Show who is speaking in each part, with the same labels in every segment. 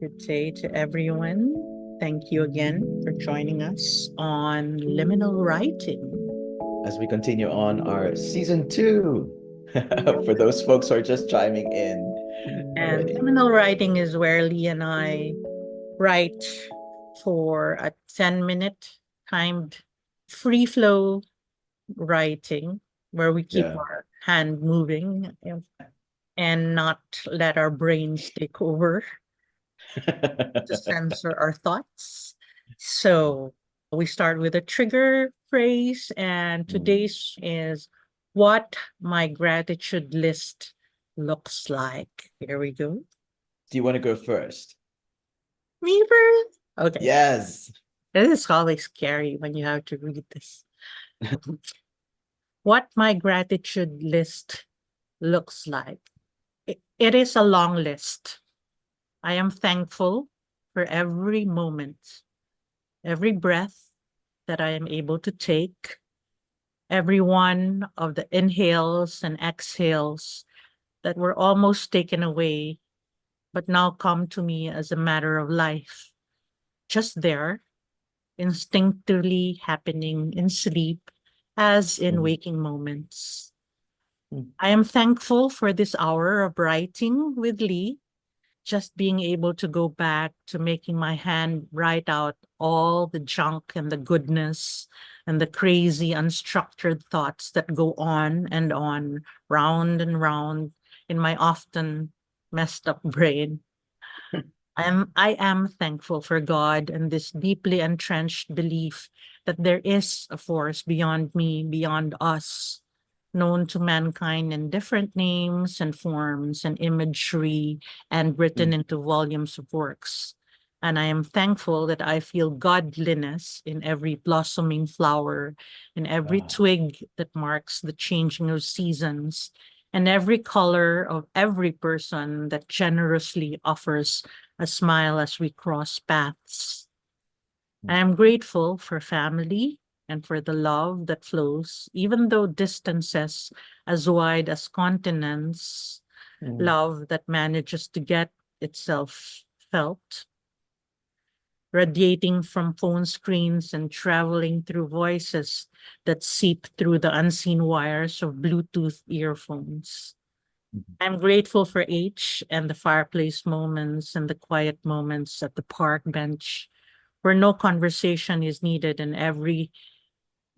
Speaker 1: Good day to everyone. Thank you again for joining us on Liminal Writing.
Speaker 2: As we continue on our season two. For those folks who are just chiming in.
Speaker 1: And
Speaker 2: Right.
Speaker 1: Liminal Writing is where Lee and I write for a 10-minute timed free flow writing where we keep
Speaker 2: Yeah.
Speaker 1: our hand moving and not let our brains take over to censor our thoughts. So we start with a trigger phrase, and
Speaker 2: Mm.
Speaker 1: today's is what my gratitude list looks like. Here we go.
Speaker 2: Do you want to go first?
Speaker 1: Me first? Okay.
Speaker 2: Yes.
Speaker 1: This is always scary when you have to read this. What my gratitude list looks like. It is a long list. I am thankful for every moment, every breath that I am able to take, every one of the inhales and exhales that were almost taken away, but now come to me as a matter of life, just there, instinctively happening in sleep as in
Speaker 2: Mm.
Speaker 1: waking moments.
Speaker 2: Mm.
Speaker 1: I am thankful for this hour of writing with Lee, just being able to go back to making my hand write out all the junk and the goodness and the crazy unstructured thoughts that go on, round and round in my often messed up brain. I am thankful for God and this deeply entrenched belief that there is a force beyond me, beyond us, known to mankind in different names and forms and imagery and written
Speaker 2: Mm.
Speaker 1: into volumes of works. And I am thankful that I feel godliness in every blossoming flower, in every
Speaker 2: Ah.
Speaker 1: twig that marks the changing of seasons, and every color of every person that generously offers a smile as we cross paths. I
Speaker 2: Mm.
Speaker 1: am grateful for family and for the love that flows, even though distances as wide as continents,
Speaker 2: Mm.
Speaker 1: love that manages to get itself felt, radiating from phone screens and traveling through voices that seep through the unseen wires of Bluetooth earphones. I'm grateful for H and the fireplace moments and the quiet moments at the park bench where no conversation is needed and every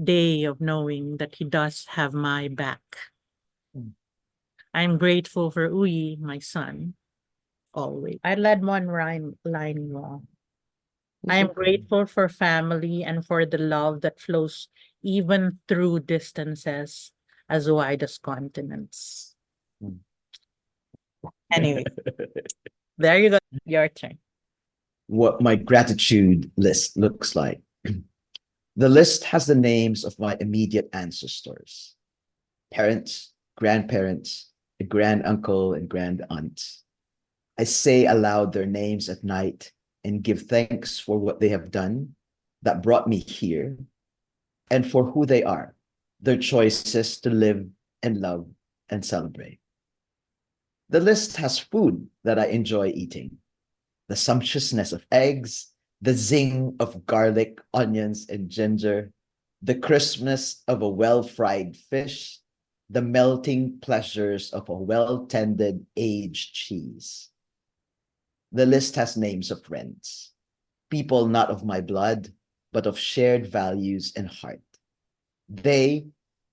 Speaker 1: day of knowing that he does have my back.
Speaker 2: Mm.
Speaker 1: I'm grateful for Uyi, my son, always. I led one line wrong. I
Speaker 2: It's
Speaker 1: am
Speaker 2: okay.
Speaker 1: grateful for family and for the love that flows even through distances as wide as continents.
Speaker 2: Mm.
Speaker 1: Anyway, there you go. Your turn.
Speaker 2: What my gratitude list looks like. The list has the names of my immediate ancestors, parents, grandparents, a grand uncle, and grand aunt. I say aloud their names at night and give thanks for what they have done that brought me here and for who they are, their choices to live and love and celebrate. The list has food that I enjoy eating, the sumptuousness of eggs, the zing of garlic, onions, and ginger, the crispness of a well fried fish, the melting pleasures of a well tended aged cheese. The list has names of friends, people not of my blood, but of shared values and heart. They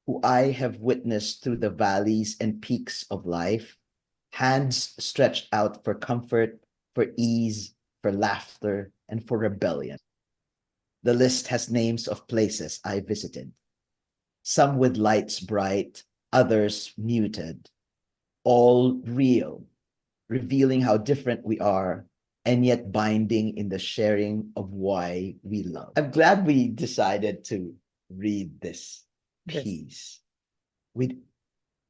Speaker 2: who I have witnessed through the valleys and peaks of life, hands stretched out for comfort, for ease, for laughter, and for rebellion. The list has names of places I visited, some with lights bright, others muted, all real, revealing how different we are and yet binding in the sharing of why we love. I'm glad we decided to read this
Speaker 1: This.
Speaker 2: piece. We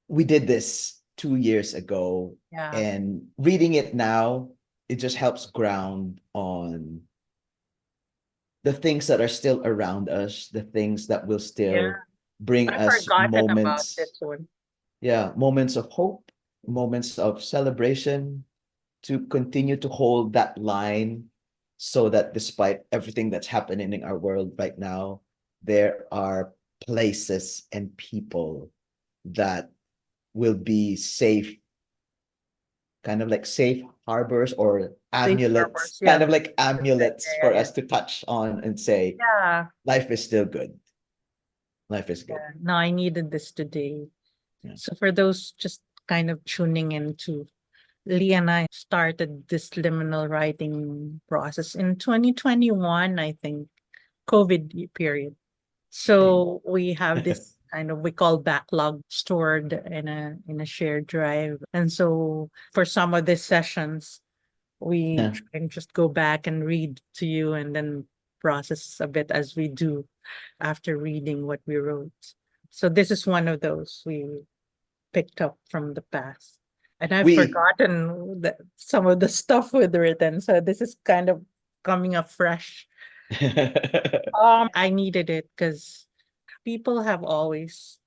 Speaker 2: we did this 2 years ago,
Speaker 1: Yeah.
Speaker 2: and reading it now, it just helps ground on the things that are still around us, the things that will
Speaker 1: Yeah.
Speaker 2: still bring
Speaker 1: I've
Speaker 2: us
Speaker 1: forgotten about this
Speaker 2: moments,
Speaker 1: one.
Speaker 2: yeah, moments of hope, moments of celebration, to continue to hold that line so that despite everything that's happening in our world right now, there are places and people that will be safe, kind of like safe harbors or
Speaker 1: Safe
Speaker 2: amulets,
Speaker 1: harbors, yeah.
Speaker 2: kind of like amulets for
Speaker 1: Yeah,
Speaker 2: us to touch on and say,
Speaker 1: yeah.
Speaker 2: life is still good. Life is good.
Speaker 1: Yeah. No, I needed this today.
Speaker 2: Yeah.
Speaker 1: So for those just kind of tuning into, Lee and I started this liminal writing process in 2021, I think, COVID period. So we have this kind of, we call backlog, stored in a shared drive. And so for some of these sessions, we
Speaker 2: Yeah.
Speaker 1: try and just go back and read to you and then process a bit as we do after reading what we wrote. So this is one of those we picked up from the past. And I've
Speaker 2: We
Speaker 1: forgotten some of the stuff we'd written. So this is kind of coming up fresh. I needed it because people have always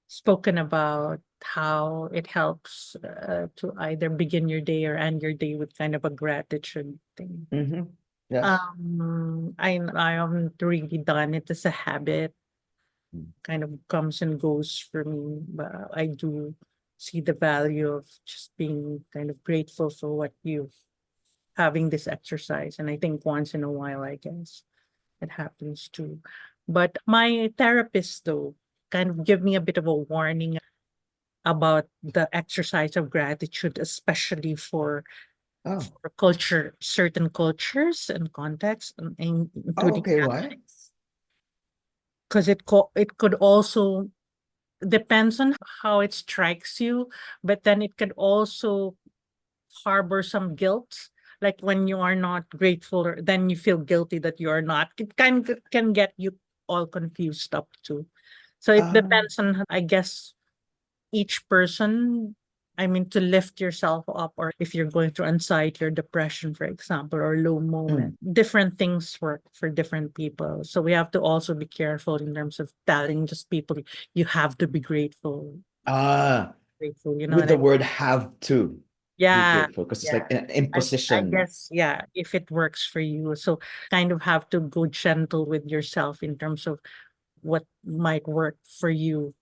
Speaker 1: spoken about how it helps to either begin your day or end your day with kind of a gratitude thing.
Speaker 2: Mhm. Yes.
Speaker 1: I haven't really done it as a habit,
Speaker 2: Mm.
Speaker 1: kind of comes and goes for me, but I do see the value of just being kind of grateful for what you've having this exercise. And I think once in a while, I guess it happens too. But my therapist, though, kind of give me a bit of a warning about the exercise of gratitude, especially
Speaker 2: Oh.
Speaker 1: for culture, certain cultures and contexts, and
Speaker 2: Oh,
Speaker 1: including
Speaker 2: okay. Why?
Speaker 1: Catholics, because it could also depends on how it strikes you, but then it could also harbor some guilt. Like when you are not grateful, or then you feel guilty that you are not. It kind of can get you all confused up too. So it
Speaker 2: Ah.
Speaker 1: depends on, I guess, each person. I mean, to lift yourself up, or if you're going through anxiety or depression, for example, or low moment,
Speaker 2: Mm.
Speaker 1: different things work for different people. So we have to also be careful in terms of telling just people you have to be grateful,
Speaker 2: Ah.
Speaker 1: grateful. You know
Speaker 2: With
Speaker 1: what I
Speaker 2: the
Speaker 1: mean?
Speaker 2: word have to be
Speaker 1: Yeah,
Speaker 2: grateful because it's
Speaker 1: yeah.
Speaker 2: like an
Speaker 1: I
Speaker 2: imposition.
Speaker 1: guess, yeah, if it works for you. So kind of have to go gentle with yourself in terms of what might work for you,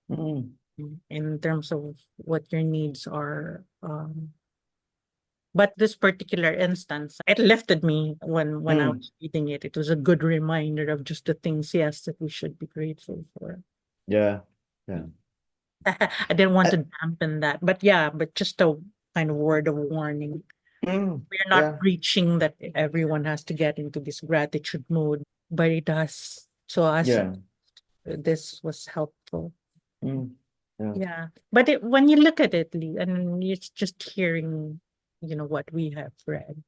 Speaker 2: Mm.
Speaker 1: in terms of what your needs are. But this particular instance, it lifted me when I
Speaker 2: Mm.
Speaker 1: was reading it. It was a good reminder of just the things, yes, that we should be grateful for.
Speaker 2: Yeah. Yeah.
Speaker 1: I didn't want
Speaker 2: Uh,
Speaker 1: to dampen that, but yeah, but just a kind of word of warning. We're not
Speaker 2: yeah.
Speaker 1: preaching that everyone has to get into this gratitude mode, but it does. To us,
Speaker 2: Yeah.
Speaker 1: this was helpful.
Speaker 2: Mm. Yeah.
Speaker 1: Yeah. But when you look at it, Lee, and it's just hearing, what we have read,
Speaker 2: Mm.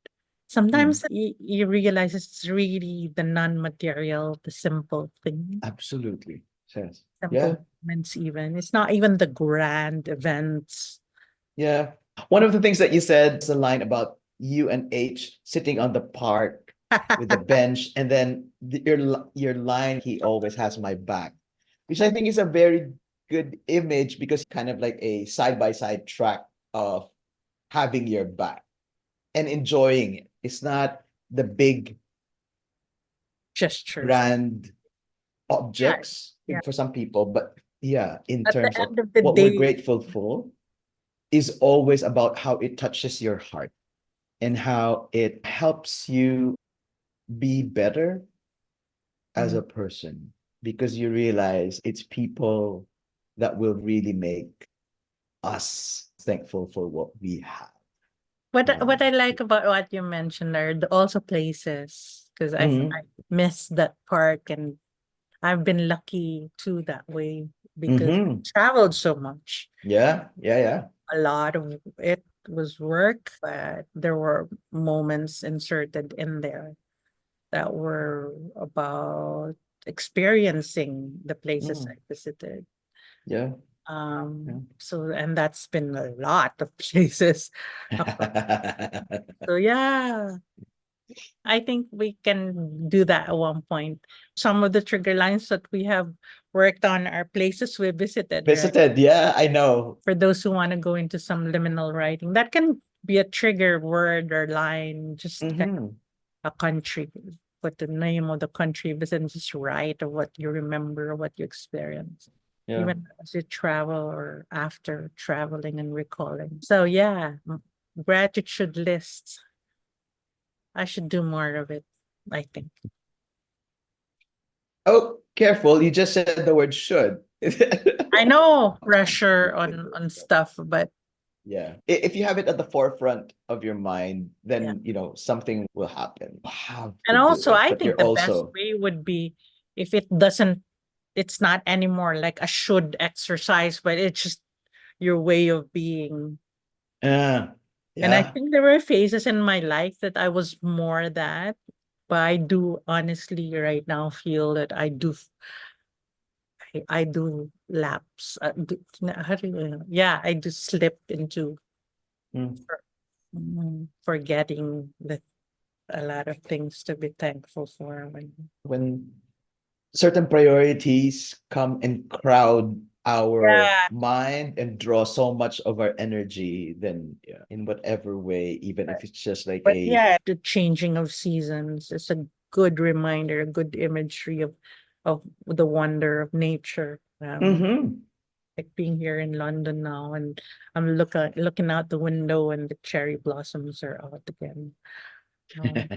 Speaker 1: sometimes you realize it's really the non-material, the simple thing,
Speaker 2: Absolutely. Yes. Yeah.
Speaker 1: simple moments even. It's not even the grand events.
Speaker 2: Yeah. One of the things that you said is a line about you and H sitting on the park with the bench, and then your line, he always has my back, which I think is a very good image because kind of like a side by side track of having your back and enjoying it. It's not the big
Speaker 1: Gestures.
Speaker 2: grand
Speaker 1: Yeah.
Speaker 2: objects
Speaker 1: Yeah.
Speaker 2: for some people, but yeah, in
Speaker 1: At the
Speaker 2: terms of
Speaker 1: end of the
Speaker 2: what we're
Speaker 1: day,
Speaker 2: grateful for is always about how it touches your heart and how it helps you be better as
Speaker 1: mm,
Speaker 2: a person because you realize it's people that will really make us thankful for what we have.
Speaker 1: what
Speaker 2: Yeah.
Speaker 1: I like about what you mentioned are also places, because I
Speaker 2: Mm-hmm.
Speaker 1: miss that park, and I've been lucky too that way because I
Speaker 2: Mm-hmm.
Speaker 1: traveled so much.
Speaker 2: Yeah. Yeah. Yeah.
Speaker 1: A lot of it was work, but there were moments inserted in there that were about experiencing the places I
Speaker 2: Mm.
Speaker 1: visited.
Speaker 2: Yeah.
Speaker 1: So and that's been a lot of places across.
Speaker 2: Yeah.
Speaker 1: So yeah, I think we can do that at one point. Some of the trigger lines that we have worked on are places we visited, right?
Speaker 2: Visited. Yeah, I know.
Speaker 1: For those who want to go into some liminal writing, that can be a trigger word or line, just kind of
Speaker 2: Mhm.
Speaker 1: a country, put the name of the country, but then just write of what you remember, what you experienced,
Speaker 2: Yeah.
Speaker 1: even as you travel or after traveling and recalling. So yeah, gratitude lists. I should do more of it, I think.
Speaker 2: Oh, careful. You just said the word should.
Speaker 1: I know pressure on stuff, but
Speaker 2: Yeah. If you have it at the forefront of your mind,
Speaker 1: yeah.
Speaker 2: then, something will happen. You have
Speaker 1: And
Speaker 2: to do
Speaker 1: also
Speaker 2: it,
Speaker 1: I
Speaker 2: but
Speaker 1: think
Speaker 2: you're
Speaker 1: the best
Speaker 2: also,
Speaker 1: way would be if it doesn't, it's not anymore like a should exercise, but it's just your way of being.
Speaker 2: yeah,
Speaker 1: And I
Speaker 2: yeah.
Speaker 1: think there were phases in my life that I was more that, but I do honestly right now feel that I do lapse. How do you, yeah, I do slip into
Speaker 2: Mm.
Speaker 1: forgetting that a lot of things to be thankful for.
Speaker 2: When certain priorities come and crowd our
Speaker 1: Yeah,
Speaker 2: mind and draw so much of our energy, then yeah, in whatever way, even if it's just like
Speaker 1: but
Speaker 2: a,
Speaker 1: yeah, the changing of seasons is a good reminder, a good imagery of the wonder of nature.
Speaker 2: Mhm.
Speaker 1: Like being here in London now, and I'm looking out the window, and the cherry blossoms are out again. Um,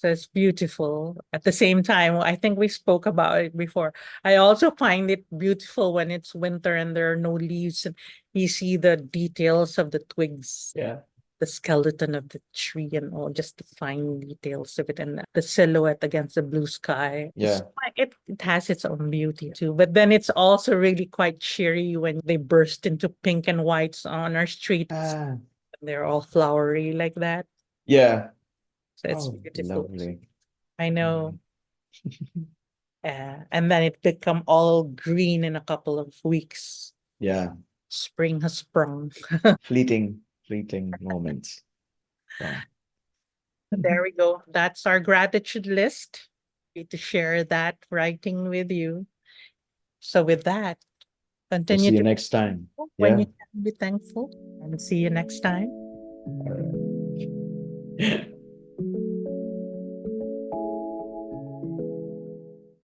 Speaker 1: so it's beautiful. At the same time, I think we spoke about it before. I also find it beautiful when it's winter and there are no leaves, and you see the details of the twigs,
Speaker 2: Yeah.
Speaker 1: the skeleton of the tree, and all just the fine details of it, and the silhouette against the blue sky.
Speaker 2: Yeah.
Speaker 1: It has its own beauty too. But then it's also really quite cheery when they burst into pink and whites on our streets.
Speaker 2: Ah,
Speaker 1: They're all flowery like that.
Speaker 2: yeah.
Speaker 1: So it's
Speaker 2: Oh,
Speaker 1: beautiful.
Speaker 2: lovely.
Speaker 1: I know.
Speaker 2: Mhm.
Speaker 1: And then it become all green in a couple of weeks.
Speaker 2: Yeah.
Speaker 1: Spring has sprung.
Speaker 2: Fleeting moments. Yeah.
Speaker 1: There we go. That's our gratitude list. Need to share that writing with you. So with that,
Speaker 2: We'll
Speaker 1: continue
Speaker 2: see you
Speaker 1: to be
Speaker 2: next time.
Speaker 1: thankful when
Speaker 2: Yeah.
Speaker 1: you can be thankful, and see you next time.
Speaker 2: All right.